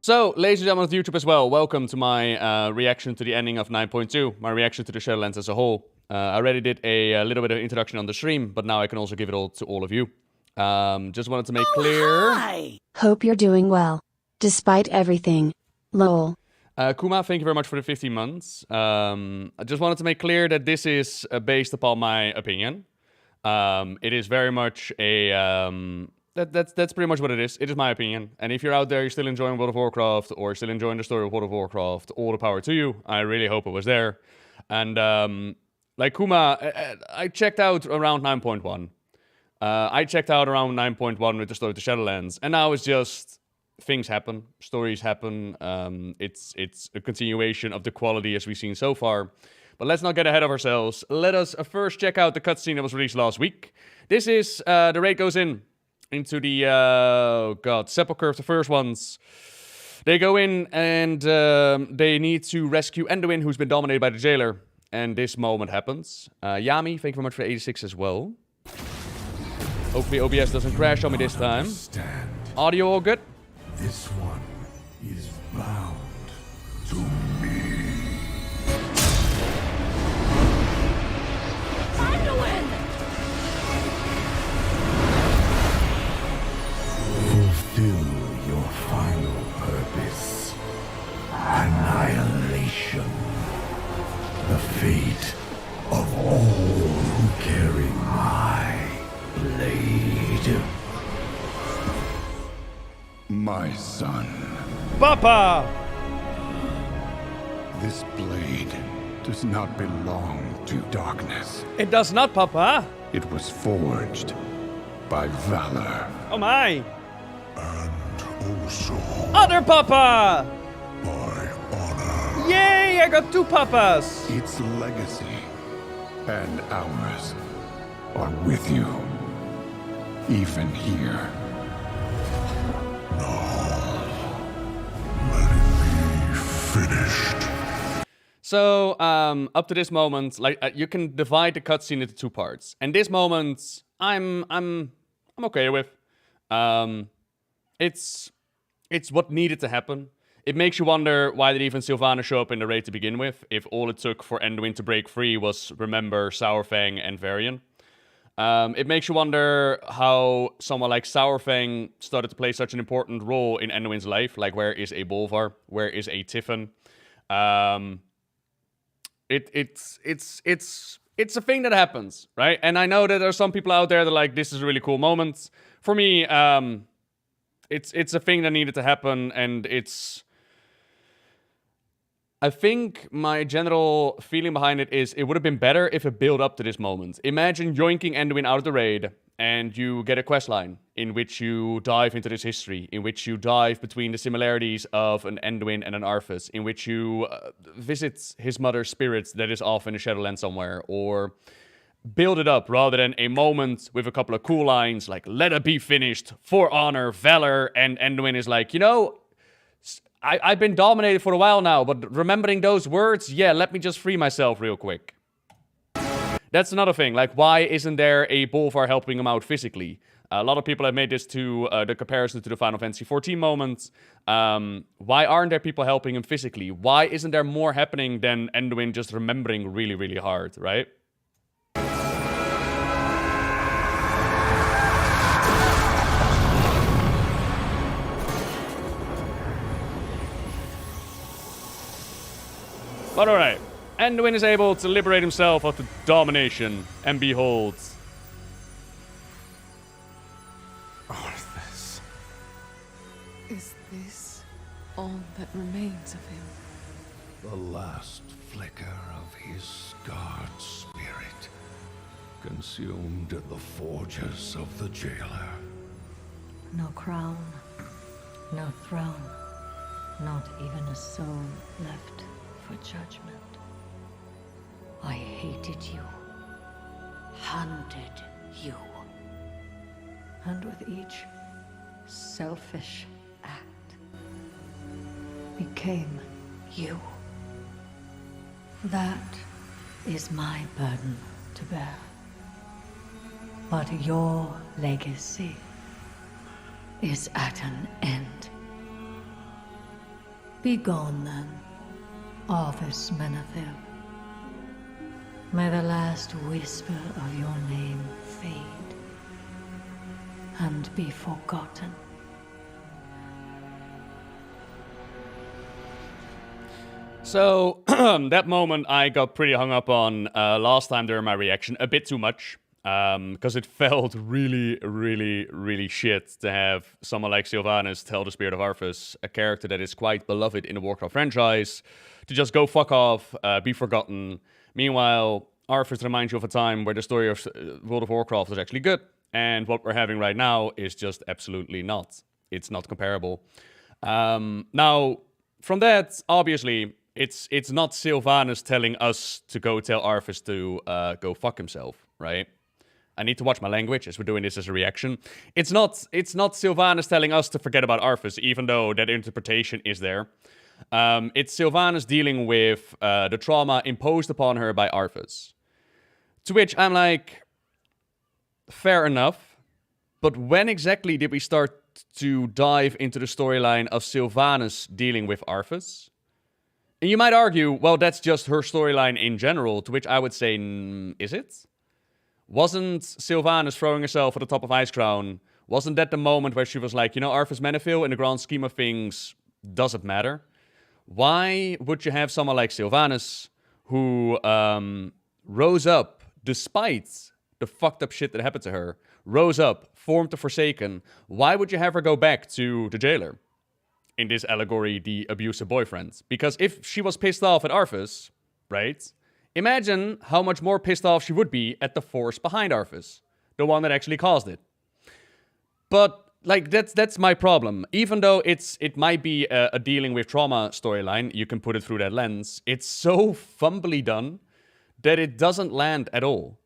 So, ladies and gentlemen of YouTube as well, welcome to my reaction to the ending of 9.2, my reaction to the Shadowlands as a whole. I already did a little bit of introduction on the stream, but now I can also give it all to all of you. Just wanted to make clear... Hi! Hope you're doing well, despite everything. Lol. Kuma, thank you very much for the 15 months. I just wanted to make clear that this is based upon my opinion. It is very much a... That's pretty much what it is. It is my opinion. And if you're out there, you're still enjoying World of Warcraft, or still enjoying the story of World of Warcraft, all the power to you. I really hope it was there. And like Kuma, I checked out around 9.1. I checked out around 9.1 with the story of the Shadowlands. And now it's just... things happen. Stories happen. It's a continuation of the quality as we've seen so far. But let's not get ahead of ourselves. Let us first check out the cutscene that was released last week. This is... the raid goes into the, Sepulcher, the first ones. They go in and they need to rescue Anduin, who's been dominated by the jailer. And this moment happens. Yami, thank you very much for 86 as well. Hopefully OBS doesn't crash on me this time. Audio all good? This one is bound to me. Anduin! Fulfill your final purpose. Annihilation. The fate of all who carry my blade. My son. Papa! This blade does not belong to darkness. It does not, Papa. It was forged by valor. Oh my. And also Other Papa! by honor. Yay, I got two Papas! Its legacy and ours are with you, even here. Finished. So, up to this moment, like you can divide the cutscene into two parts, and this moment, I'm okay with. It's what needed to happen. It makes you wonder why did even Sylvanas show up in the raid to begin with, if all it took for Anduin to break free was remember Saurfang and Varian. It makes you wonder how someone like Saurfang started to play such an important role in Anduin's life. Like, where is a Bolvar? Where is a Tiffin? It's a thing that happens, right? And I know that there are some people out there that are like, this is a really cool moment. For me, it's a thing that needed to happen, and it's... I think my general feeling behind it is it would have been better if it built up to this moment. Imagine yoinking Anduin out of the raid, and you get a questline in which you dive into this history, in which you dive between the similarities of an Anduin and an Arthas, in which you visit his mother's spirit that is off in the Shadowlands somewhere, or build it up rather than a moment with a couple of cool lines like, let it be finished, for honor, valor, and Anduin is like, you know... I've been dominated for a while now, but remembering those words, yeah, let me just free myself real quick. That's another thing, like, why isn't there a Bolvar helping him out physically? A lot of people have made this to the comparison to the Final Fantasy XIV moment. Why aren't there people helping him physically? Why isn't there more happening than Anduin just remembering really, really hard, right? But alright, Anduin is able to liberate himself of the domination, and behold... Arthas. Is this all that remains of him? The last flicker of his scarred spirit, consumed in the forges of the jailer. No crown, no throne, not even a soul left for judgment. I hated you, hunted you, and with each selfish act, became you. That is my burden to bear. But your legacy is at an end. Be gone then, Arthas Menethil. May the last whisper of your name fade and be forgotten. So, that moment I got pretty hung up on last time during my reaction, a bit too much. Because it felt really, really, really shit to have someone like Sylvanas tell the Spirit of Arthas, a character that is quite beloved in the Warcraft franchise, to just go fuck off, be forgotten. Meanwhile, Arthas reminds you of a time where the story of World of Warcraft was actually good, and what we're having right now is just absolutely not. It's not comparable. Now, from that, obviously, it's not Sylvanas telling us to go tell Arthas to go fuck himself, right? I need to watch my language as we're doing this as a reaction. It's not Sylvanas telling us to forget about Arthas, even though that interpretation is there. It's Sylvanas dealing with the trauma imposed upon her by Arthas. To which I'm like, fair enough. But when exactly did we start to dive into the storyline of Sylvanas dealing with Arthas? And you might argue, well, that's just her storyline in general, to which I would say, is it? Wasn't Sylvanas throwing herself at the top of Icecrown, wasn't that the moment where she was like, you know, Arthas Menethil, in the grand scheme of things, doesn't matter? Why would you have someone like Sylvanas, who rose up, despite the fucked up shit that happened to her, rose up, formed the Forsaken, why would you have her go back to the jailer? In this allegory, the abusive boyfriend. Because if she was pissed off at Arthas, right? Imagine how much more pissed off she would be at the force behind Arthas, the one that actually caused it. But like that's my problem. Even though it might be a dealing with trauma storyline, you can put it through that lens. It's so fumbly done that it doesn't land at all.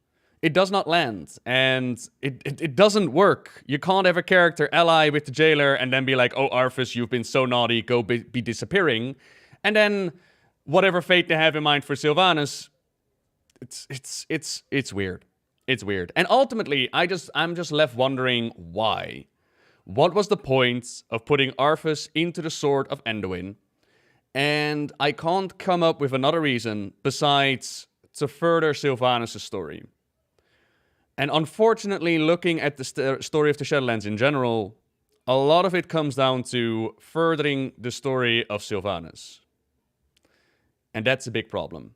It does not land, and it doesn't work. You can't have a character ally with the jailer and then be like, oh, Arthas, you've been so naughty, go be disappearing. And then whatever fate they have in mind for Sylvanas, it's weird. It's weird. And ultimately, I'm just left wondering why. What was the point of putting Arthas into the Sword of Anduin? And I can't come up with another reason besides to further Sylvanas' story. And unfortunately, looking at the story of the Shadowlands in general, a lot of it comes down to furthering the story of Sylvanas. And that's a big problem.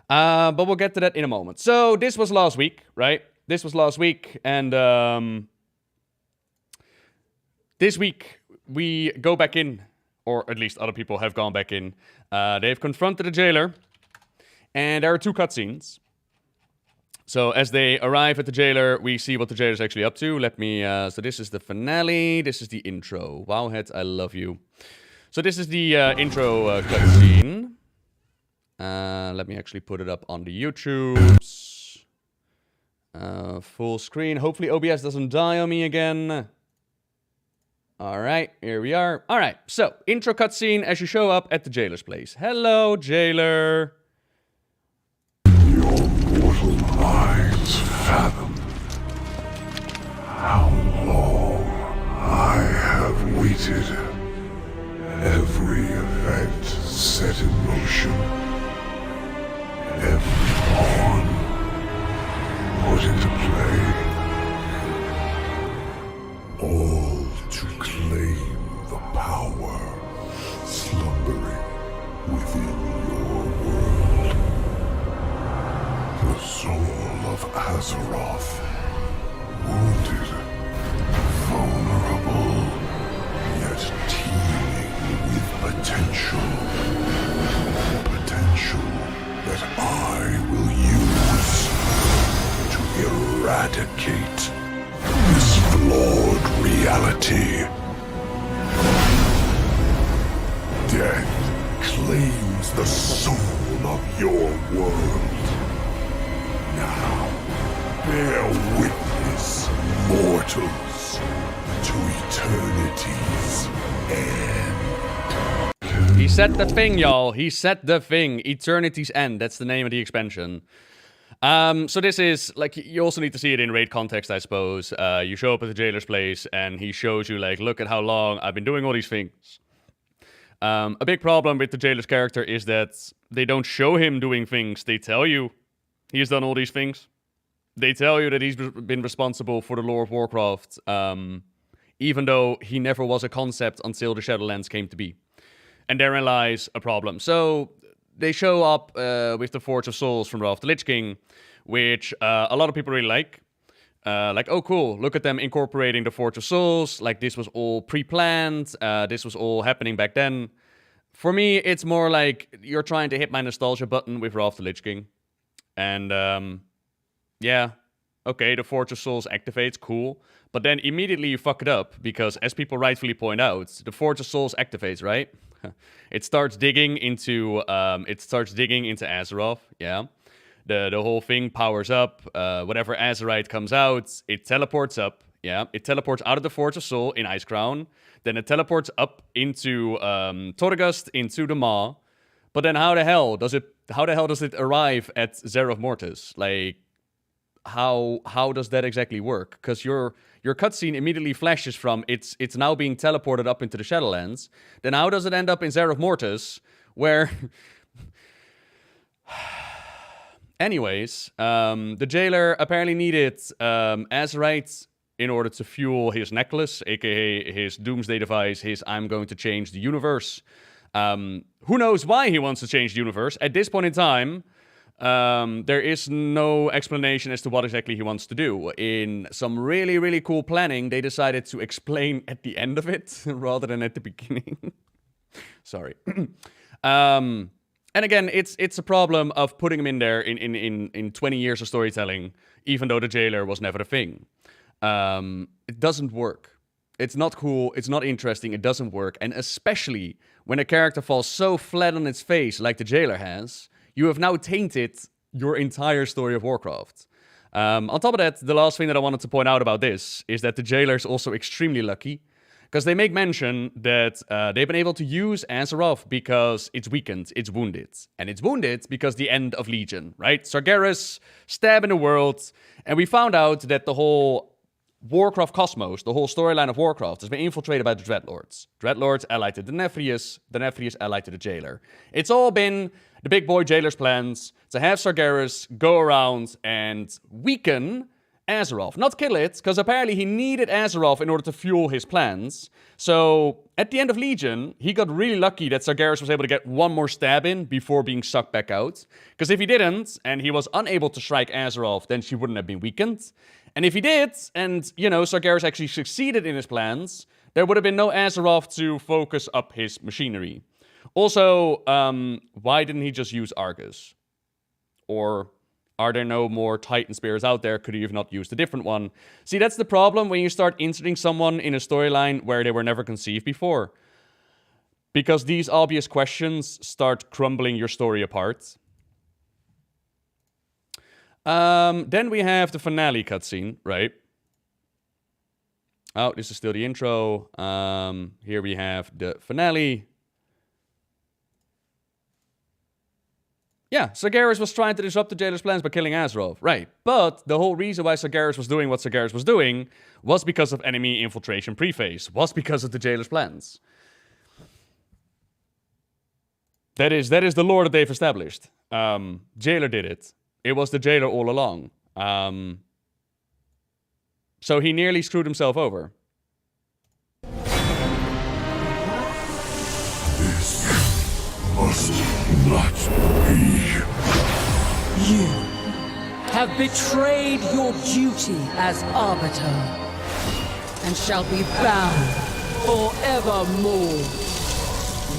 But we'll get to that in a moment. So this was last week, right? This was last week. And this week, we go back in. Or at least other people have gone back in. They've confronted the jailer. And there are 2 cutscenes. So as they arrive at the jailer, we see what the jailer's actually up to. Let me... so this is the finale. This is the intro. Wowhead, I love you. So this is the intro cutscene. Let me actually put it up on the YouTubes. Full screen. Hopefully OBS doesn't die on me again. Alright, here we are. Alright, so intro cutscene as you show up at the jailer's place. Hello, jailer. Your mortal minds fathom how long I have waited. Every event set in motion. Every pawn put into play. All to claim the power slumbering within your world. The soul of Azeroth, wounded, vulnerable, yet teeming with potential. Potential that I will use to eradicate this flawed reality. Death claims the soul of your world. Now, bear witness, mortals, to eternity's end. He said the thing, y'all. He said the thing. Eternity's End. That's the name of the expansion. So this is, like, you also need to see it in raid context, I suppose. You show up at the jailer's place, and he shows you, like, look at how long I've been doing all these things. A big problem with the jailer's character is that they don't show him doing things. They tell you he's done all these things. They tell you that he's been responsible for the lore of Warcraft, even though he never was a concept until the Shadowlands came to be. And therein lies a problem. So they show up with the Forge of Souls from Wrath of the Lich King, which a lot of people really like. Like, oh, cool, look at them incorporating the Forge of Souls. Like, this was all pre-planned. This was all happening back then. For me, it's more like you're trying to hit my nostalgia button with Wrath of the Lich King. And, yeah, okay, the Forge of Souls activates, cool. But then immediately you fuck it up, because as people rightfully point out, the Forge of Souls activates, right? It starts digging into Azeroth, yeah. The whole thing powers up. Whatever Azerite comes out, it teleports up. Yeah, it teleports out of the Forge of Soul in Icecrown. Then it teleports up into Torghast, into the Maw. But then how the hell does it arrive at Zereth Mortis? Like, how does that exactly work? Because your cutscene immediately flashes from it's now being teleported up into the Shadowlands. Then how does it end up in Zereth Mortis, where? Anyways, the jailer apparently needed Azerite in order to fuel his necklace, aka his doomsday device, his I'm going to change the universe. Who knows why he wants to change the universe? At this point in time, there is no explanation as to what exactly he wants to do. In some really, really cool planning, they decided to explain at the end of it rather than at the beginning. Sorry. And again, it's a problem of putting him in there in 20 years of storytelling, even though the jailer was never a thing. It doesn't work. It's not cool, it's not interesting, it doesn't work. And especially when a character falls so flat on its face like the jailer has, you have now tainted your entire story of Warcraft. On top of that, the last thing that I wanted to point out about this is that the jailer is also extremely lucky. Because they make mention that they've been able to use Azeroth because it's weakened, it's wounded. And it's wounded because the end of Legion, right? Sargeras, stab in the world. And we found out that the whole Warcraft cosmos, the whole storyline of Warcraft, has been infiltrated by the Dreadlords. Dreadlords allied to the Nefrius allied to the Jailer. It's all been the big boy Jailer's plans to have Sargeras go around and weaken Azeroth. Not kill it, because apparently he needed Azeroth in order to fuel his plans. So, at the end of Legion, he got really lucky that Sargeras was able to get one more stab in before being sucked back out. Because if he didn't, and he was unable to strike Azeroth, then she wouldn't have been weakened. And if he did, and, you know, Sargeras actually succeeded in his plans, there would have been no Azeroth to focus up his machinery. Also, why didn't he just use Argus? Or are there no more Titan Spears out there? Could he have not used a different one? See, that's the problem when you start inserting someone in a storyline where they were never conceived before. Because these obvious questions start crumbling your story apart. Then we have the finale cutscene, right? Oh, this is still the intro. Here we have the finale. Yeah, Sargeras was trying to disrupt the Jailer's plans by killing Azeroth, right. But the whole reason why Sargeras was doing what Sargeras was doing was because of enemy infiltration preface, was because of the Jailer's plans. That is the lore that they've established. Jailer did it. It was the Jailer all along. So he nearly screwed himself over. This must not be. You have betrayed your duty as Arbiter, and shall be bound forevermore.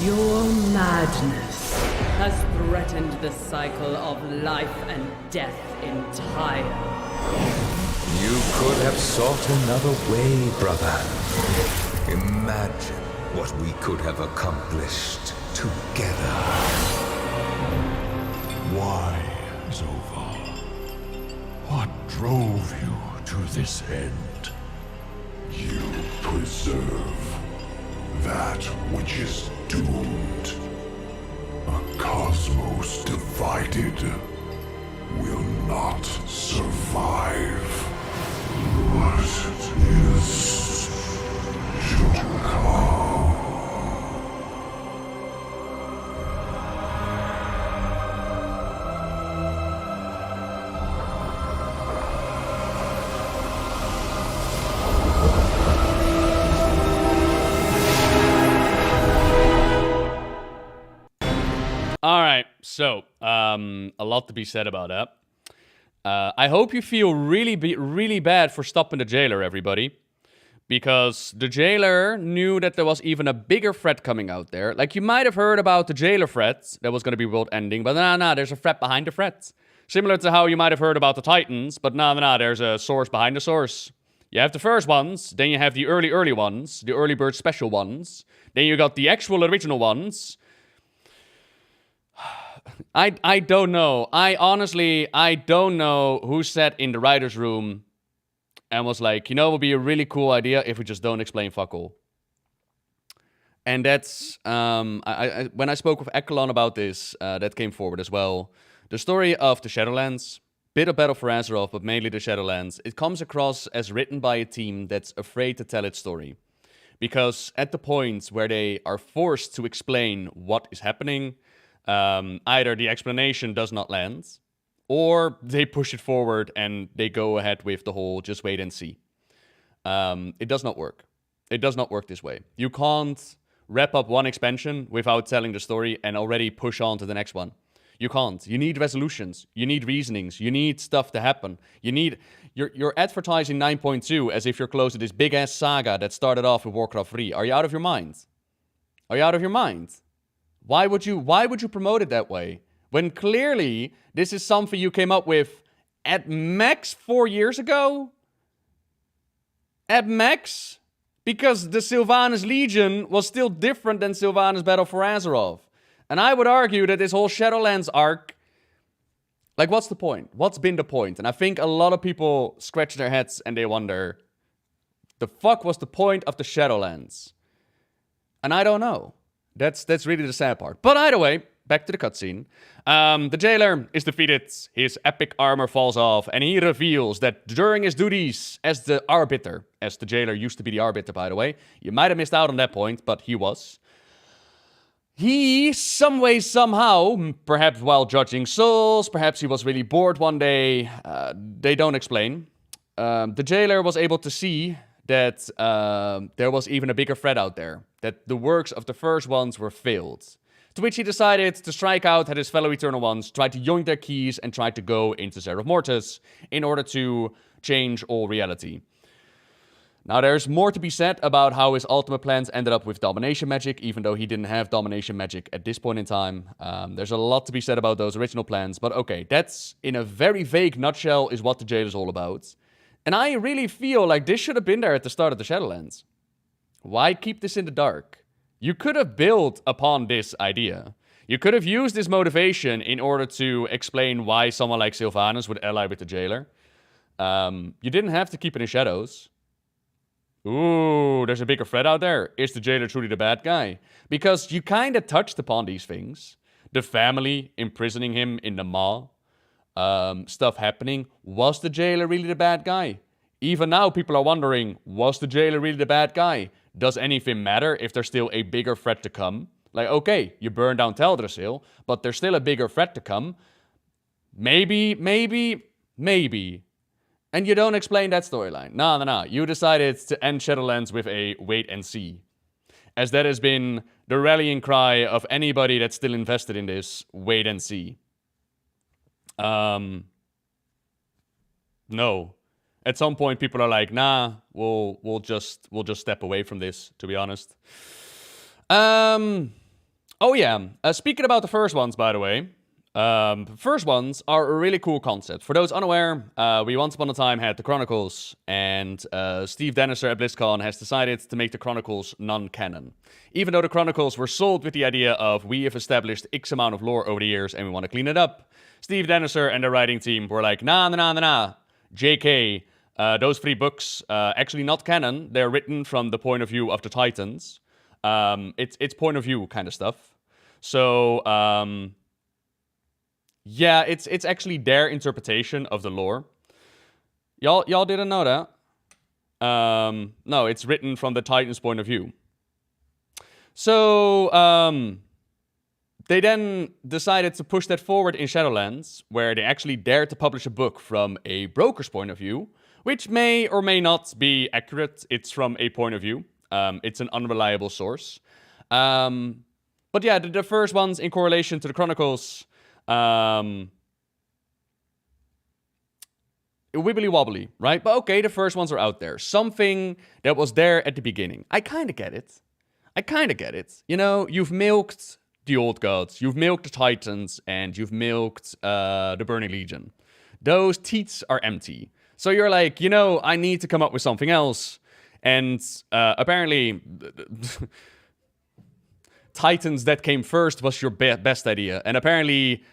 Your madness has threatened the cycle of life and death entire. You could have sought another way, brother. Imagine what we could have accomplished together. Why, Zovar? What drove you to this end? You preserve that which is doomed. A cosmos divided. will not survive. What is to come? All right, so a lot to be said about that. I hope you feel really bad for stopping the jailer, everybody. Because the jailer knew that there was even a bigger threat coming out there. Like, you might have heard about the jailer threat that was going to be world-ending, but nah, there's a threat behind the threat. Similar to how you might have heard about the Titans, but nah, there's a source behind the source. You have the first ones, then you have the early ones, the early bird special ones. Then you got the actual original ones. I don't know. I don't know who sat in the writer's room and was like, you know, it would be a really cool idea if we just don't explain fuck all. And that's, when I spoke with Ekelon about this, that came forward as well. The story of the Shadowlands, bit of Battle for Azeroth, but mainly the Shadowlands, it comes across as written by a team that's afraid to tell its story. Because at the point where they are forced to explain what is happening, either the explanation does not land, or they push it forward and they go ahead with the whole just wait and see. It does not work. It does not work this way. You can't wrap up one expansion without telling the story and already push on to the next one. You can't. You need resolutions. You need reasonings. You need stuff to happen. You need... You're advertising 9.2 as if you're close to this big-ass saga that started off with Warcraft 3. Are you out of your mind? Are you out of your mind? Why would you promote it that way? When clearly this is something you came up with at max 4 years ago? At max? Because the Sylvanas Legion was still different than Sylvanas Battle for Azeroth. And I would argue that this whole Shadowlands arc... Like, what's the point? What's been the point? And I think a lot of people scratch their heads and they wonder... The fuck was the point of the Shadowlands? And I don't know. That's really the sad part. But either way, back to the cutscene. The jailer is defeated, his epic armor falls off, and he reveals that during his duties as the Arbiter, as the jailer used to be the Arbiter, by the way, you might have missed out on that point, but he was. He, some way, somehow, perhaps while judging souls, perhaps he was really bored one day, they don't explain. The jailer was able to see that there was even a bigger threat out there, that the works of the first ones were failed. To which he decided to strike out at his fellow Eternal Ones, try to yoink their keys, and try to go into Zereth Mortis in order to change all reality. Now, there's more to be said about how his ultimate plans ended up with domination magic, even though he didn't have domination magic at this point in time. There's a lot to be said about those original plans, but okay, that's, in a very vague nutshell, is what the jail is all about. And I really feel like this should have been there at the start of the Shadowlands. Why keep this in the dark? You could have built upon this idea. You could have used this motivation in order to explain why someone like Sylvanas would ally with the jailer. You didn't have to keep it in shadows. Ooh, there's a bigger threat out there. Is the jailer truly the bad guy? Because you kind of touched upon these things. The family imprisoning him in the maw. Stuff happening. Was the jailer really the bad guy? Even now, people are wondering, was the jailer really the bad guy? Does anything matter if there's still a bigger threat to come? Like, okay, you burn down Teldrassil, but there's still a bigger threat to come. Maybe. And you don't explain that storyline. No. You decided to end Shadowlands with a wait and see. As that has been the rallying cry of anybody that's still invested in this, wait and see. No. At some point, people are like, nah, we'll just step away from this, to be honest. Oh yeah, speaking about the first ones, by the way. First ones are a really cool concept. For those unaware, we once upon a time had the Chronicles, and Steve Deniser at BlizzCon has decided to make the Chronicles non-canon. Even though the Chronicles were sold with the idea of, we have established X amount of lore over the years and we want to clean it up, Steve Deniser and the writing team were like, nah, JK, those 3 books, actually not canon. They're written from the point of view of the Titans. It's point of view kind of stuff. So, Yeah, it's actually their interpretation of the lore. Y'all didn't know that? No, it's written from the Titan's point of view. So, they then decided to push that forward in Shadowlands, where they actually dared to publish a book from a broker's point of view, which may or may not be accurate. It's from a point of view. It's an unreliable source. But yeah, the first ones in correlation to the Chronicles, wibbly wobbly, right? But okay, the first ones are out there. Something that was there at the beginning. I kind of get it. You know, you've milked the old gods, you've milked the Titans, and you've milked the Burning Legion. Those teats are empty. So you're like, you know, I need to come up with something else. And apparently, Titans that came first was your best idea. And apparently,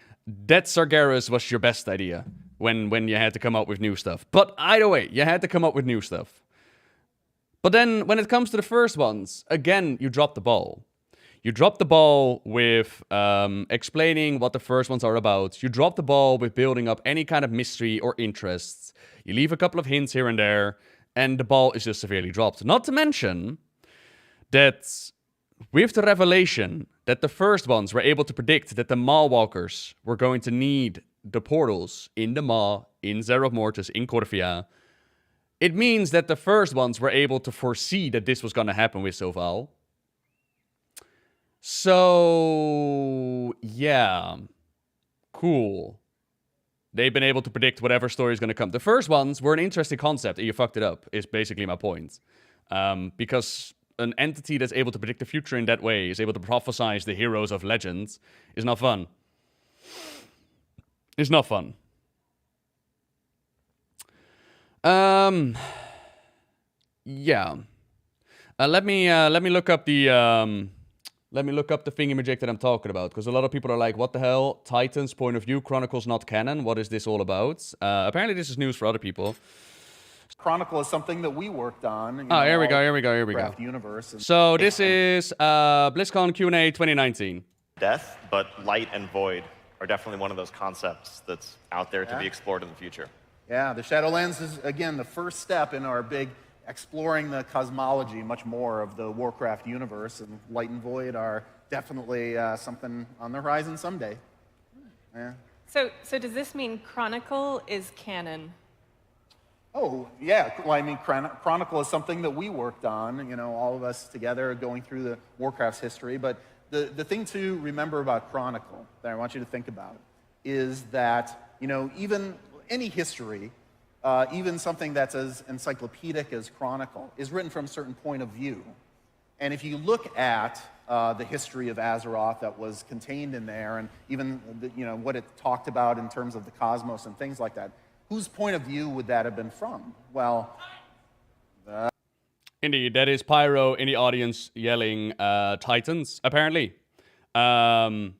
Dead Sargeras was your best idea when you had to come up with new stuff. But either way, you had to come up with new stuff. But then, when it comes to the first ones, again, you drop the ball. You drop the ball with explaining what the first ones are about. You drop the ball with building up any kind of mystery or interests. You leave a couple of hints here and there, and the ball is just severely dropped. Not to mention that with the revelation that the first ones were able to predict that the Maw Walkers were going to need the portals in the Maw, in Zerov Mortis, in Corvia, it means that the first ones were able to foresee that this was going to happen with Soval. So, yeah. Cool. They've been able to predict whatever story is going to come. The first ones were an interesting concept, and you fucked it up, is basically my point. Because an entity that's able to predict the future in that way, is able to prophesize the heroes of legends, is not fun. It's not fun. Yeah. Let me look up the thingamajig that I'm talking about, because a lot of people are like, what the hell? Titan's point of view, Chronicles not canon. What is this all about? Apparently this is news for other people. Chronicle is something that we worked on. Oh, here we go. Warcraft universe. So this is BlizzCon Q&A 2019. Death, but light and void are definitely one of those concepts that's out there to be explored in the future. Yeah, the Shadowlands is, again, the first step in our big exploring the cosmology much more of the Warcraft universe, and light and void are definitely something on the horizon someday. Yeah. So does this mean Chronicle is canon? Oh, yeah. Well, I mean, Chronicle is something that we worked on, you know, all of us together going through the Warcraft's history. But the thing to remember about Chronicle that I want you to think about is that, you know, even any history, even something that's as encyclopedic as Chronicle, is written from a certain point of view. And if you look at the history of Azeroth that was contained in there, and even you know what it talked about in terms of the cosmos and things like that, whose point of view would that have been from? Well, indeed, that is Pyro in the audience yelling Titans, apparently. So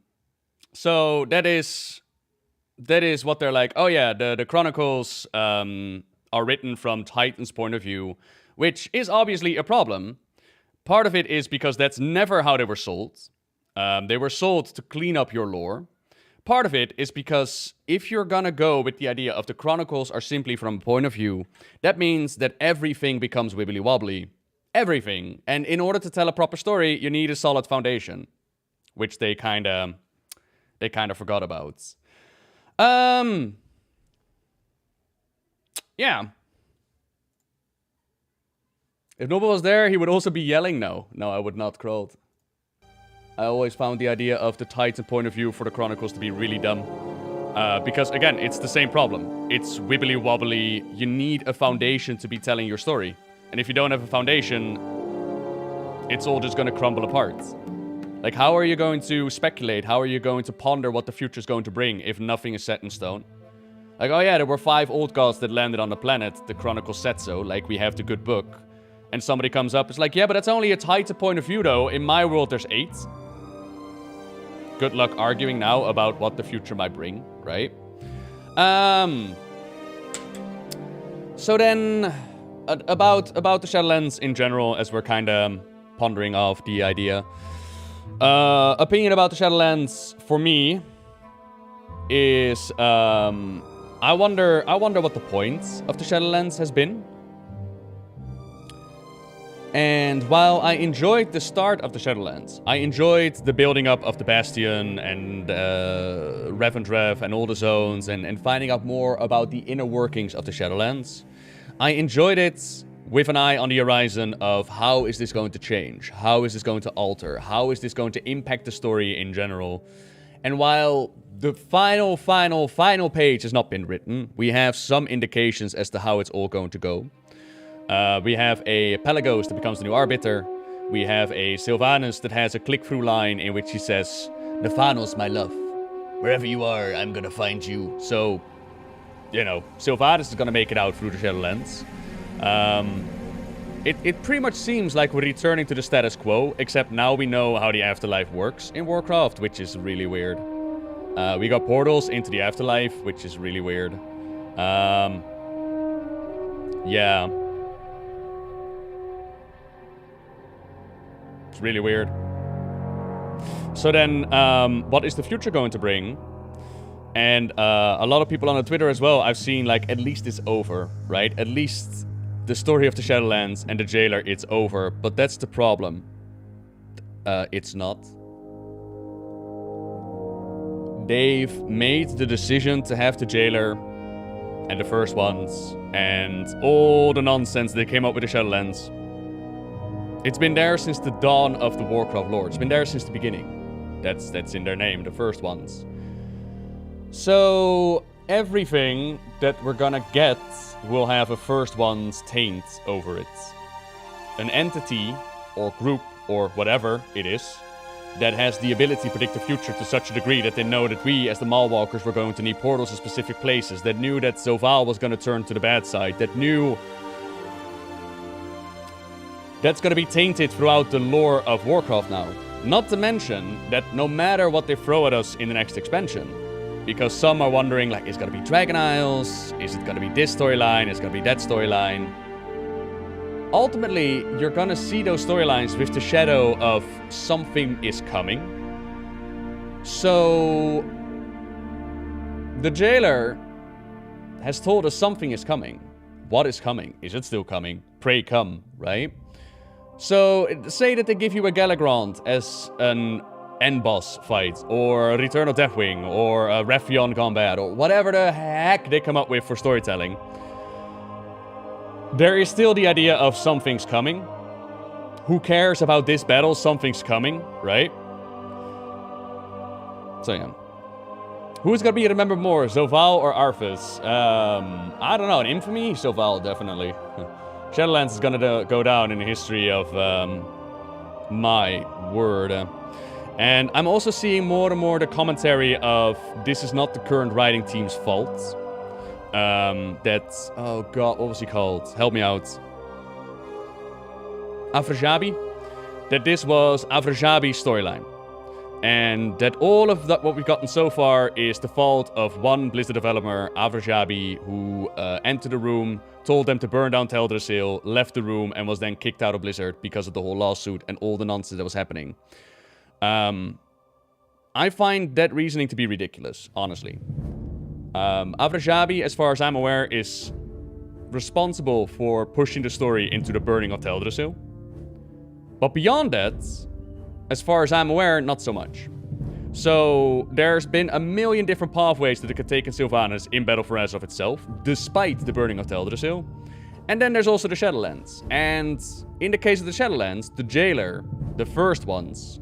that is what they're like, oh yeah, the Chronicles are written from Titan's point of view, which is obviously a problem. Part of it is because that's never how they were sold. They were sold to clean up your lore. Part of it is because if you're gonna go with the idea of the Chronicles are simply from a point of view, that means that everything becomes wibbly wobbly. Everything. And in order to tell a proper story, you need a solid foundation, which they kind of forgot about. Yeah. If Nobbel was there, he would also be yelling no. No, I would not, Krolled. I always found the idea of the Titan point of view for the Chronicles to be really dumb. Because, again, it's the same problem. It's wibbly wobbly. You need a foundation to be telling your story. And if you don't have a foundation, it's all just going to crumble apart. Like, how are you going to speculate? How are you going to ponder what the future is going to bring if nothing is set in stone? Like, oh yeah, there were 5 old gods that landed on the planet. The Chronicles said so. Like, we have the good book. And somebody comes up, it's like, yeah, but that's only a Titan point of view, though. In my world, there's 8. Good luck arguing now about what the future might bring, right? So then, about the Shadowlands in general, as we're kind of pondering off the idea. Opinion about the Shadowlands, for me, is I wonder what the point of the Shadowlands has been. And while I enjoyed the start of the Shadowlands, I enjoyed the building up of the Bastion and Revendreth and all the zones and finding out more about the inner workings of the Shadowlands. I enjoyed it with an eye on the horizon of how is this going to change? How is this going to alter? How is this going to impact the story in general? And while the final page has not been written, we have some indications as to how it's all going to go. We have a Pelagos that becomes the new Arbiter. We have a Sylvanas that has a click-through line in which he says, Nephanos, my love, wherever you are, I'm gonna find you. So, you know, Sylvanas is gonna make it out through the Shadowlands. It pretty much seems like we're returning to the status quo, except now we know how the afterlife works in Warcraft, which is really weird. We got portals into the afterlife, which is really weird. Yeah. It's really weird. So then, what is the future going to bring? And a lot of people on the Twitter as well, I've seen like, at least it's over, right? At least the story of the Shadowlands and the Jailer, it's over. But that's the problem. It's not. They've made the decision to have the Jailer and the First Ones and all the nonsense they came up with the Shadowlands. It's been there since the dawn of the Warcraft lore. It's been there since the beginning. That's in their name, the First Ones. So everything that we're gonna get will have a First Ones taint over it. An entity or group or whatever it is that has the ability to predict the future to such a degree that they know that we, as the Malwalkers, were going to need portals in specific places, that knew that Zovaal was going to turn to the bad side, that knew that's going to be tainted throughout the lore of Warcraft now. Not to mention that no matter what they throw at us in the next expansion, because some are wondering, like, is it going to be Dragon Isles? Is it going to be this storyline? Is it going to be that storyline? Ultimately, you're going to see those storylines with the shadow of something is coming. So, the Jailer has told us something is coming. What is coming? Is it still coming? Pray come, right? So, say that they give you a Galagrand as an end-boss fight, or a Return of Deathwing, or a Rephion combat, or whatever the heck they come up with for storytelling. There is still the idea of something's coming. Who cares about this battle? Something's coming, right? So yeah. Who's gonna be remembered more, Zovaal or Arthas? I don't know, in infamy? Zovaal, definitely. Shadowlands is gonna go down in the history of my word. And I'm also seeing more and more the commentary of this is not the current writing team's fault. That's, oh god, what was he called? Help me out. Afrajabi? That this was Afrajabi's storyline. And that all of that, what we've gotten so far is the fault of one Blizzard developer, Afrajabi, who entered the room, told them to burn down Teldrassil, left the room, and was then kicked out of Blizzard because of the whole lawsuit and all the nonsense that was happening. I find that reasoning to be ridiculous, honestly. Afrajabi, as far as I'm aware, is responsible for pushing the story into the burning of Teldrassil. But beyond that, as far as I'm aware, not so much. So, there's been a million different pathways that it could take in Sylvanas in Battle for Azeroth itself, despite the burning of Teldrassil. And then there's also the Shadowlands. And in the case of the Shadowlands, the Jailer, the First Ones,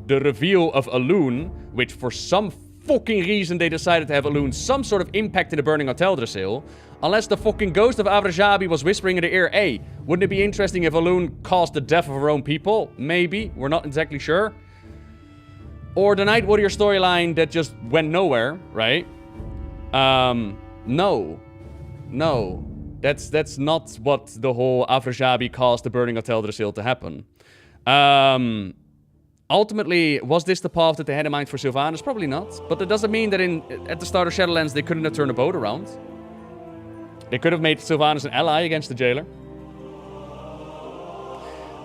the reveal of Elune, which for some fucking reason they decided to have Elune some sort of impact in the burning of Teldrassil, unless the fucking ghost of Afrajabi was whispering in the ear, hey, wouldn't it be interesting if Elune caused the death of her own people? Maybe, we're not exactly sure. Or the Night Warrior storyline that just went nowhere, right? No. That's not what the whole Afrajabi caused the burning of Teldrassil to happen. Ultimately, was this the path that they had in mind for Sylvanas? Probably not. But that doesn't mean that at the start of Shadowlands they couldn't have turned the boat around. They could have made Sylvanas an ally against the Jailer.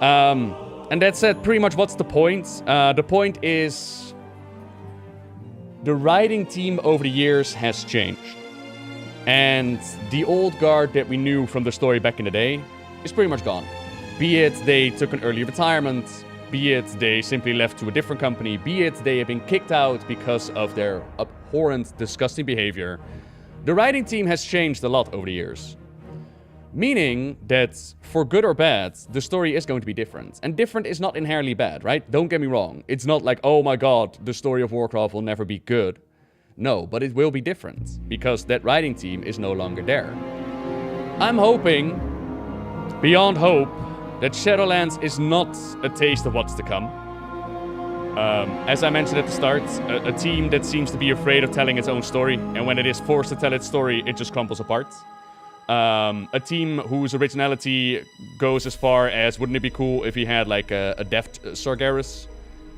And that said, pretty much what's the point? The point is... the writing team over the years has changed. And the old guard that we knew from the story back in the day is pretty much gone. Be it they took an early retirement, be it they simply left to a different company, be it they have been kicked out because of their abhorrent, disgusting behavior. The writing team has changed a lot over the years. Meaning that, for good or bad, the story is going to be different. And different is not inherently bad, right? Don't get me wrong. It's not like, oh my god, the story of Warcraft will never be good. No, but it will be different, because that writing team is no longer there. I'm hoping, beyond hope, that Shadowlands is not a taste of what's to come. As I mentioned at the start, a team that seems to be afraid of telling its own story, and when it is forced to tell its story, it just crumbles apart. A team whose originality goes as far as, wouldn't it be cool if he had like a deft Sargeras?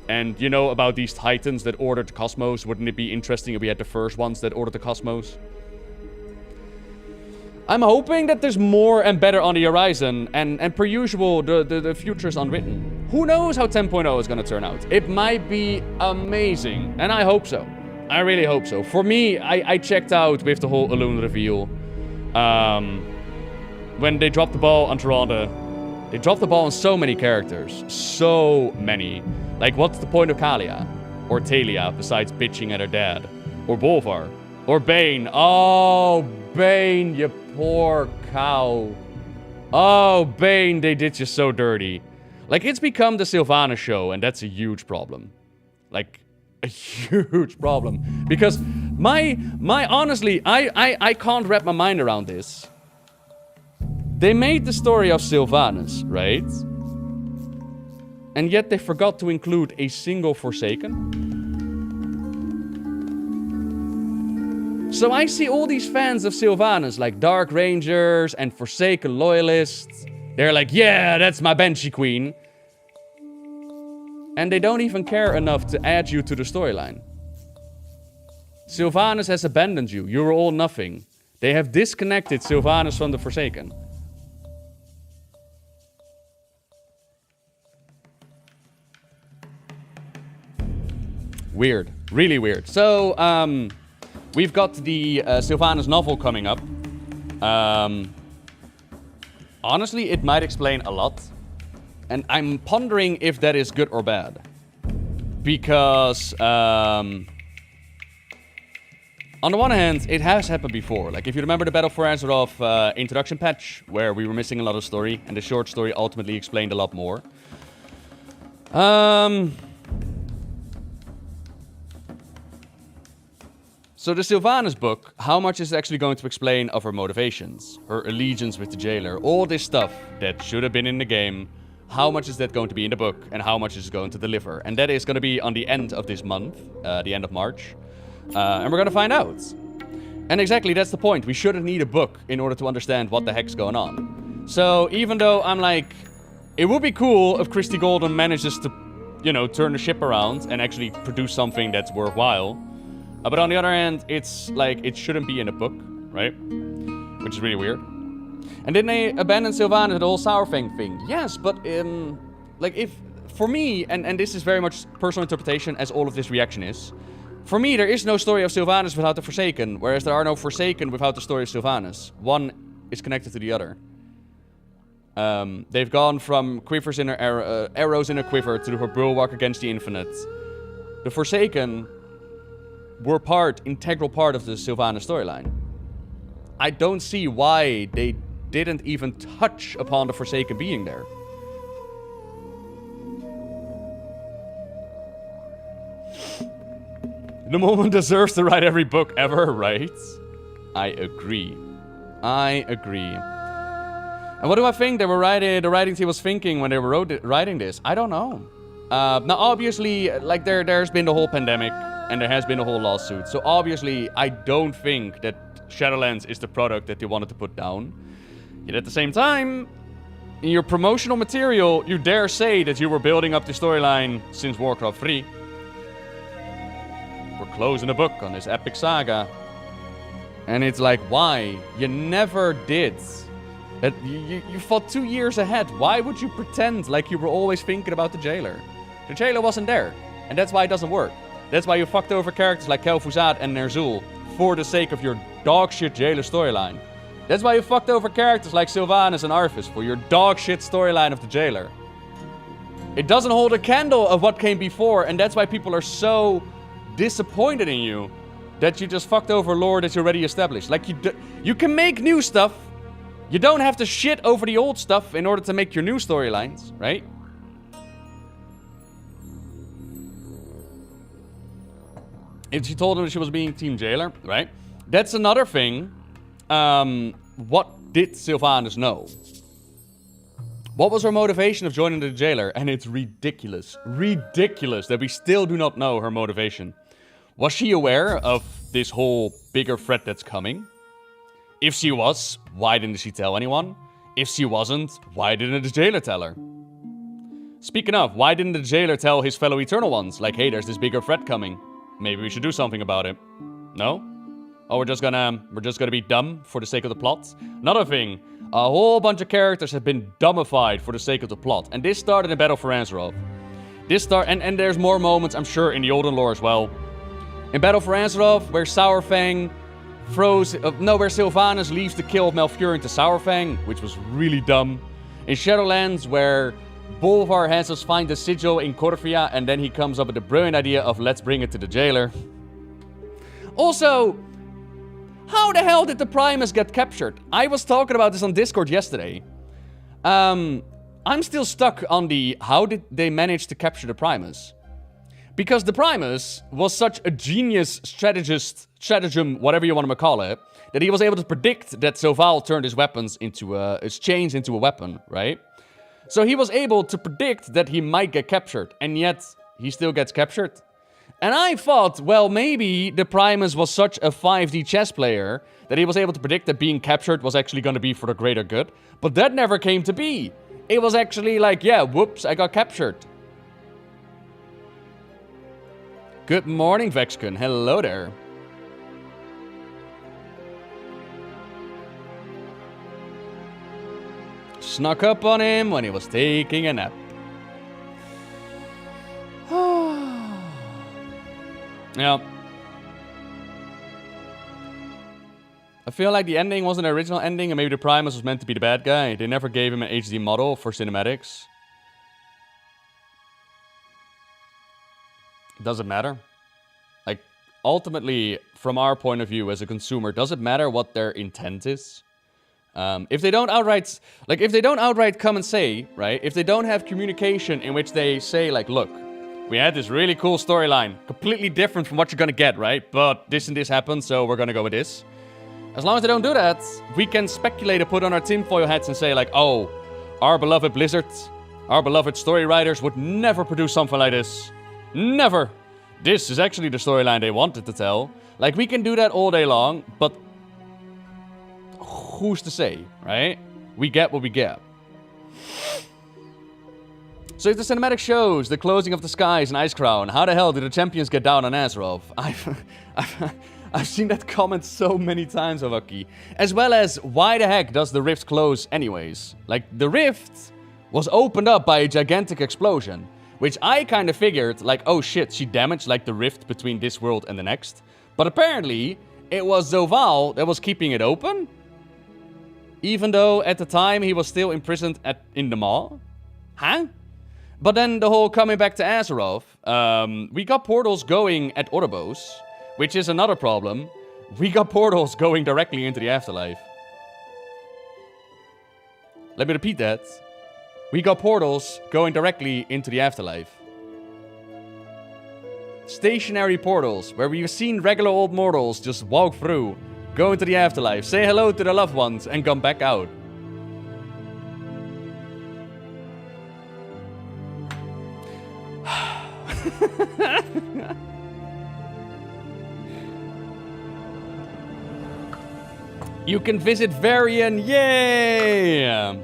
And you know about these titans that ordered the cosmos, wouldn't it be interesting if we had the first ones that ordered the cosmos? I'm hoping that there's more and better on the horizon, and per usual, the future is unwritten. Who knows how 10.0 is gonna turn out? It might be amazing, and I hope so. I really hope so. For me, I checked out with the whole Elune reveal. When they dropped the ball on Tyrande, they dropped the ball on so many characters. So many. Like, what's the point of Kalia? Or Talia, besides bitching at her dad? Or Bolvar? Or Bane? Oh, Bane, you poor cow. Oh, Bane, they did you so dirty. Like, it's become the Sylvanas show, and that's a huge problem. Like, a huge problem. Because honestly, I can't wrap my mind around this. They made the story of Sylvanas, right? And yet they forgot to include a single Forsaken. So I see all these fans of Sylvanas, like Dark Rangers and Forsaken loyalists. They're like, yeah, that's my Banshee Queen. And they don't even care enough to add you to the storyline. Sylvanas has abandoned you. You were all nothing. They have disconnected Sylvanas from the Forsaken. Weird. Really weird. So, we've got the Sylvanas novel coming up. Honestly, it might explain a lot. And I'm pondering if that is good or bad. Because, on the one hand, it has happened before. Like, if you remember the Battle for Azeroth introduction patch, where we were missing a lot of story, and the short story ultimately explained a lot more. So the Sylvanas book, how much is actually going to explain of her motivations, her allegiance with the jailer, all this stuff that should have been in the game, how much is that going to be in the book, and how much is it going to deliver? And that is going to be on the end of this month, the end of March. And we're going to find out. And exactly, that's the point. We shouldn't need a book in order to understand what the heck's going on. So even though I'm like, it would be cool if Christy Golden manages to, you know, turn the ship around and actually produce something that's worthwhile. But on the other hand, it's like, it shouldn't be in a book, right? Which is really weird. And then they abandoned Sylvanas, the whole Sourfang thing. Yes, but, like, if, for me, and this is very much personal interpretation, as all of this reaction is, for me, there is no story of Sylvanas without the Forsaken, whereas there are no Forsaken without the story of Sylvanas. One is connected to the other. They've gone from quivers in her arrows in her quiver to her bulwark against the infinite. The Forsaken were integral part of the Sylvanas storyline. I don't see why they didn't even touch upon the Forsaken being there. The moment deserves to write every book ever, right? I agree. I agree. And what do I think the writing team was thinking when they were writing this? I don't know. Now, obviously, like, there's been the whole pandemic, and there has been a whole lawsuit. So, obviously, I don't think that Shadowlands is the product that they wanted to put down. Yet, at the same time, in your promotional material, you dare say that you were building up the storyline since Warcraft 3. We're closing the book on this epic saga. And it's like, why? You never did. You fought 2 years ahead. Why would you pretend like you were always thinking about the jailer? The jailer wasn't there. And that's why it doesn't work. That's why you fucked over characters like Kel'Thuzad and Ner'zhul for the sake of your dogshit jailer storyline. That's why you fucked over characters like Sylvanas and Arthas for your dogshit storyline of the jailer. It doesn't hold a candle of what came before, and that's why people are so disappointed in you that you just fucked over lore that you already established. Like, you can make new stuff. You don't have to shit over the old stuff in order to make your new storylines, right? If she told him that she was being Team Jailer, right? That's another thing. What did Sylvanas know? What was her motivation of joining the Jailer? And it's ridiculous. Ridiculous that we still do not know her motivation. Was she aware of this whole bigger threat that's coming? If she was, why didn't she tell anyone? If she wasn't, why didn't the Jailer tell her? Speaking of, why didn't the Jailer tell his fellow Eternal Ones? Like, hey, there's this bigger threat coming. Maybe we should do something about it. No? Oh, we're just gonna be dumb for the sake of the plot? Another thing, a whole bunch of characters have been dumbified for the sake of the plot. And this started in Battle for Azeroth. And there's more moments, I'm sure, in the olden lore as well. In Battle for Azeroth, where Sourfang where Sylvanas leaves the kill of Malfurion to Sourfang, which was really dumb. In Shadowlands, where Bolvar has us find the sigil in Corvia, and then he comes up with the brilliant idea of let's bring it to the Jailer. Also, how the hell did the Primus get captured? I was talking about this on Discord yesterday. I'm still stuck on the how did they manage to capture the Primus? Because the Primus was such a genius stratagem, whatever you want to call it, that he was able to predict that Zovaal turned his weapons into his chains into a weapon, right? So he was able to predict that he might get captured, and yet he still gets captured. And I thought, well, maybe the Primus was such a 5D chess player that he was able to predict that being captured was actually going to be for the greater good. But that never came to be. It was actually like, yeah, whoops, I got captured. Good morning, Vexkun. Hello there. Snuck up on him when he was taking a nap. Yeah. I feel like the ending wasn't an original ending, and maybe the Primus was meant to be the bad guy. They never gave him an HD model for cinematics. It doesn't matter. Like, ultimately, from our point of view as a consumer, does it matter what their intent is? If they don't outright come and say, right? If they don't have communication in which they say, like, look, we had this really cool storyline, completely different from what you're gonna get, right? But this and this happened, so we're gonna go with this. As long as they don't do that, we can speculate and put on our tinfoil hats and say, like, oh, our beloved Blizzard, our beloved story writers would never produce something like this. Never. This is actually the storyline they wanted to tell. Like, we can do that all day long, but who's to say, right? We get what we get. So if the cinematic shows the closing of the skies and Icecrown, how the hell did the champions get down on Azeroth? I've seen that comment so many times, Avaki. As well as, why the heck does the rift close anyways? Like, the rift was opened up by a gigantic explosion, which I kind of figured, like, oh shit, she damaged, like, the rift between this world and the next. But apparently, it was Zovaal that was keeping it open? Even though, at the time, he was still imprisoned in the Maw? Huh? But then the whole coming back to Azeroth, we got portals going at Oribos, which is another problem. We got portals going directly into the afterlife. Let me repeat that. We got portals going directly into the afterlife. Stationary portals, where we've seen regular old mortals just walk through, go into the afterlife, say hello to their loved ones, and come back out. You can visit Varian, yay!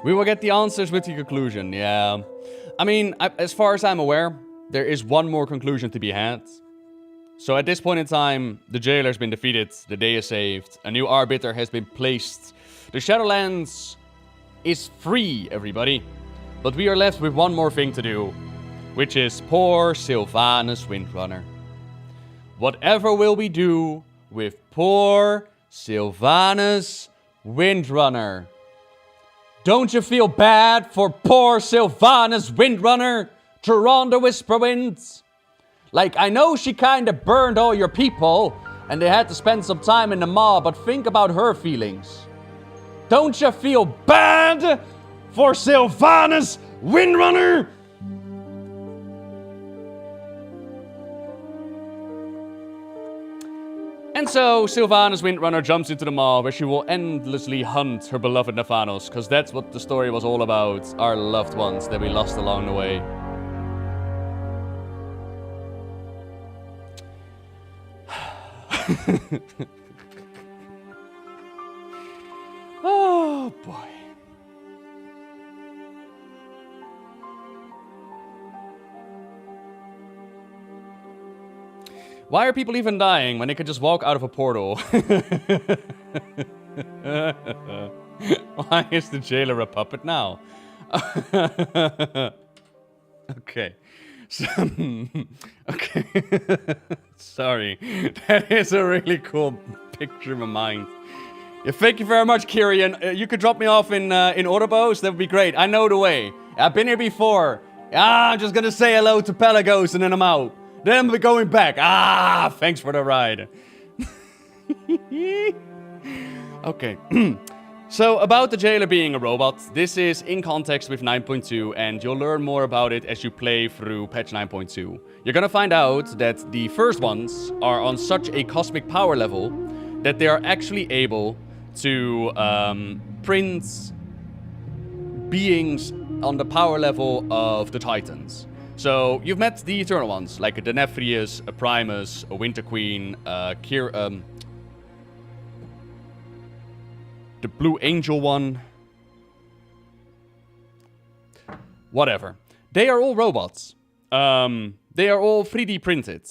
We will get the answers with the conclusion, yeah. I mean, as far as I'm aware, there is one more conclusion to be had. So at this point in time, the Jailer's been defeated, the day is saved, a new Arbiter has been placed. The Shadowlands is free, everybody. But we are left with one more thing to do, which is poor Sylvanas Windrunner. Whatever will we do with poor Sylvanas Windrunner? Don't you feel bad for poor Sylvanas Windrunner, Tyrande Whisperwinds? Like, I know she kinda burned all your people, and they had to spend some time in the maw, but think about her feelings. Don't you feel bad for Sylvanas Windrunner? And so, Sylvanas Windrunner jumps into the maw, where she will endlessly hunt her beloved Nathanos, because that's what the story was all about, our loved ones that we lost along the way. Oh, boy. Why are people even dying when they could just walk out of a portal? Why is the jailer a puppet now? Okay. So, okay. Sorry. That is a really cool picture in my mind. Yeah, thank you very much, Kyrian. You could drop me off in Oribos. That would be great. I know the way. I've been here before. I'm just gonna say hello to Pelagos and then I'm out. Then we're going back. Thanks for the ride. Okay. So, about the jailer being a robot, this is in context with 9.2, and you'll learn more about it as you play through patch 9.2. You're gonna find out that the first ones are on such a cosmic power level that they are actually able to print beings on the power level of the Titans. So, you've met the Eternal Ones, like a Denephrius, a Primus, a Winter Queen, the Blue Angel one. Whatever. They are all robots. They are all 3D printed.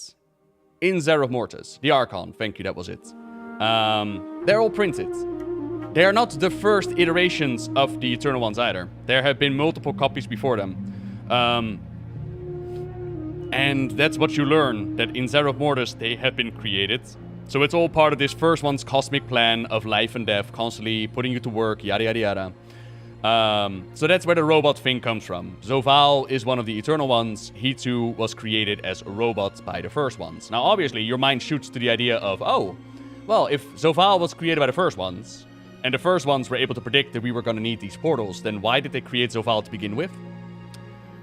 In Zereth Mortis. The Archon, thank you, that was it. They're all printed. They are not the first iterations of the Eternal Ones either. There have been multiple copies before them. And that's what you learn, that in Zereth Mortis they have been created. So it's all part of this first one's cosmic plan of life and death, constantly putting you to work, yada yada yada. So that's where the robot thing comes from. Zovaal is one of the Eternal Ones. He too was created as a robot by the first ones. Now obviously your mind shoots to the idea of, oh, well, if Zovaal was created by the first ones, and the first ones were able to predict that we were going to need these portals, then why did they create Zovaal to begin with?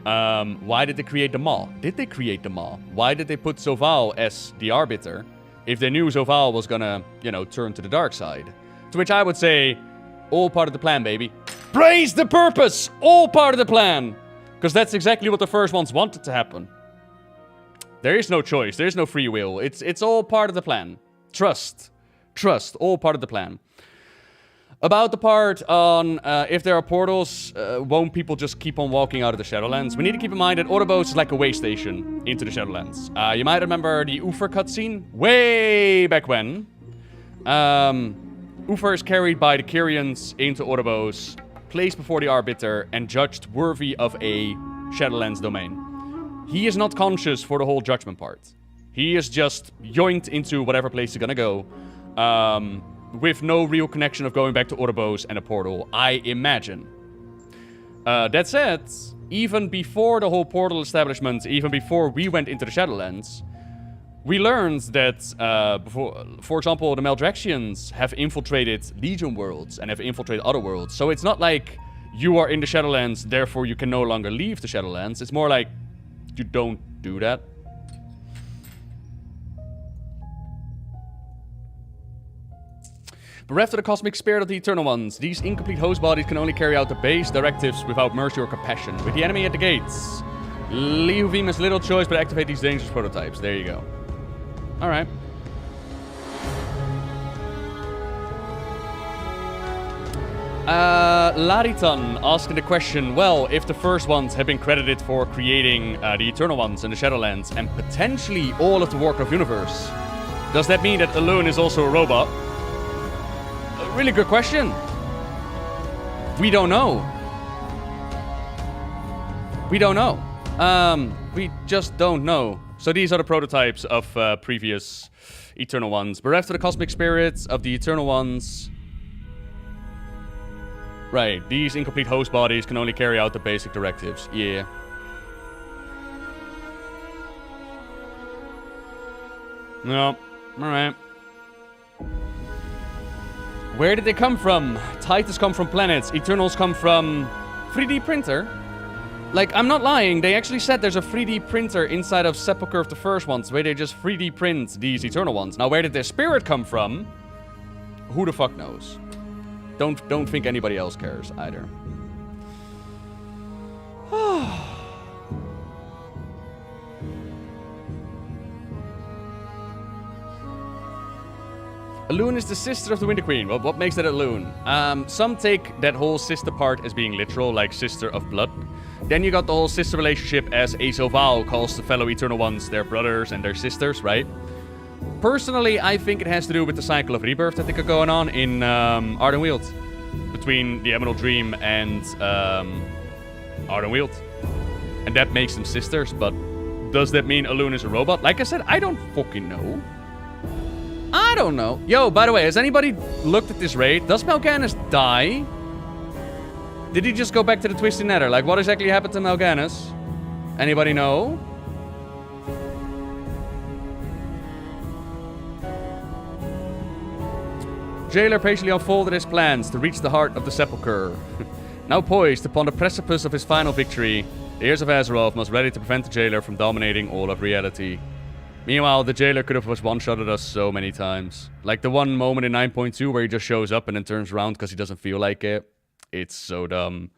Why did they create the Maw? Did they create the Maw? Why did they put Zovaal as the Arbiter if they knew Zovaal was gonna, turn to the dark side? To which I would say, all part of the plan, baby. Praise the purpose! All part of the plan! Because that's exactly what the first ones wanted to happen. There is no choice. There is no free will. It's all part of the plan. Trust. Trust. All part of the plan. About the part on if there are portals, won't people just keep on walking out of the Shadowlands? We need to keep in mind that Oribos is like a way station into the Shadowlands. You might remember the Uther cutscene way back when. Uther is carried by the Kyrians into Oribos, placed before the Arbiter, and judged worthy of a Shadowlands domain. He is not conscious for the whole judgment part. He is just yoinked into whatever place he's gonna go. With no real connection of going back to Oribos and a portal, I imagine. That said, even before the whole portal establishment, even before we went into the Shadowlands, we learned that, for example, the Maldraxians have infiltrated Legion worlds and have infiltrated other worlds. So it's not like you are in the Shadowlands, therefore you can no longer leave the Shadowlands. It's more like you don't do that. Bereft of the cosmic spirit of the Eternal Ones, these incomplete host bodies can only carry out the base directives without mercy or compassion. With the enemy at the gates, Lihuvim has little choice but activate these dangerous prototypes. There you go. Alright. Laritan asking the question, well, if the first ones have been credited for creating the Eternal Ones in the Shadowlands and potentially all of the Warcraft universe, does that mean that Elune is also a robot? Really good question. We don't know. We don't know. We just don't know. So these are the prototypes of previous Eternal Ones. Bereft of the cosmic spirits of the Eternal Ones. Right, these incomplete host bodies can only carry out the basic directives. Yeah. No. Alright. Where did they come from? Titans come from planets. Eternals come from 3D printer. Like, I'm not lying. They actually said there's a 3D printer inside of Sepulcher of the first ones, where they just 3D print these Eternal Ones. Now, where did their spirit come from? Who the fuck knows? Don't think anybody else cares either. A loon is the sister of the Winter Queen. Well, what makes that a loon? Some take that whole sister part as being literal, like sister of blood. Then you got the whole sister relationship as Azoval calls the fellow Eternal Ones their brothers and their sisters, right? Personally, I think it has to do with the cycle of rebirth that they got going on in Ardenweald. Between the Emerald Dream and Ardenweald. And that makes them sisters, but does that mean a loon is a robot? Like I said, I don't fucking know. I don't know. Yo, by the way, has anybody looked at this raid? Does Mal'Ganis die? Did he just go back to the Twisted Nether? Like, what exactly happened to Mal'Ganis? Anybody know? Jailer patiently unfolded his plans to reach the heart of the Sepulcher. Now poised upon the precipice of his final victory, the heirs of Azeroth must ready to prevent the Jailer from dominating all of reality. Meanwhile, the Jailer could have one-shotted us so many times. Like the one moment in 9.2 where he just shows up and then turns around because he doesn't feel like it. It's so dumb.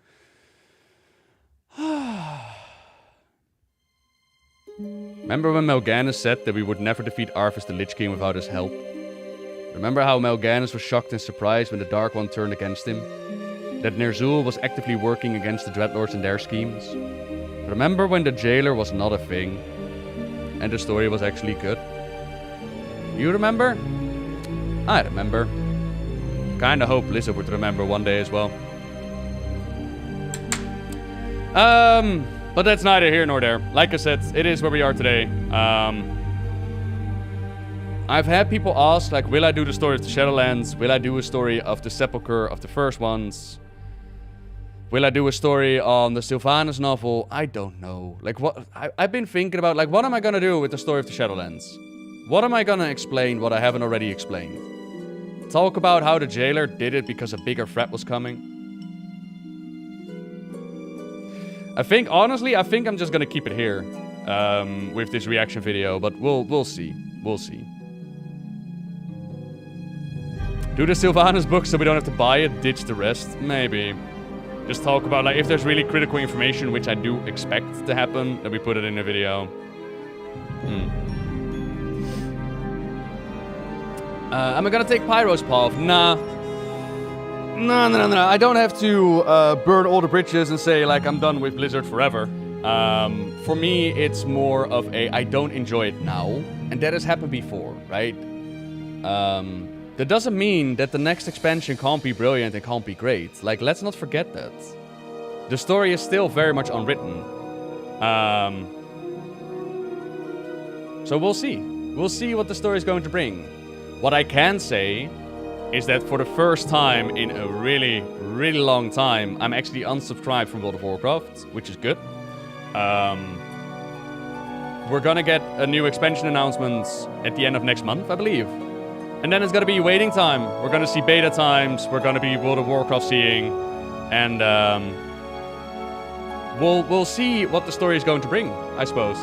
Remember when Mal'Ganis said that we would never defeat Arthas the Lich King without his help? Remember how Mal'Ganis was shocked and surprised when the Dark One turned against him? That Ner'zhul was actively working against the Dreadlords and their schemes? Remember when the Jailer was not a thing? And the story was actually good? You remember? I remember. Kinda hope Blizzard would remember one day as well. But that's neither here nor there. Like I said, it is where we are today. I've had people ask, like, will I do the story of the Shadowlands? Will I do a story of the Sepulcher of the first ones? Will I do a story on the Sylvanas novel? I don't know. Like, what? I've been thinking about, like, what am I gonna do with the story of the Shadowlands? What am I gonna explain what I haven't already explained? Talk about how the Jailer did it because a bigger threat was coming? Honestly, I think I'm just gonna keep it here with this reaction video, but we'll see. We'll see. Do the Sylvanas book so we don't have to buy it, ditch the rest? Maybe. Just talk about, like, if there's really critical information, which I do expect to happen, then we put it in the video. Am I gonna take Pyro's path? Nah. No. I don't have to burn all the bridges and say, like, I'm done with Blizzard forever. For me, it's more of a, I don't enjoy it now. And that has happened before, right? That doesn't mean that the next expansion can't be brilliant and can't be great. Like, let's not forget that. The story is still very much unwritten. So we'll see. We'll see what the story is going to bring. What I can say is that for the first time in a really, really long time, I'm actually unsubscribed from World of Warcraft, which is good. We're gonna get a new expansion announcement at the end of next month, I believe. And then it's gonna be waiting time. We're gonna see beta times. We're gonna be World of Warcraft seeing, and we'll see what the story is going to bring, I suppose.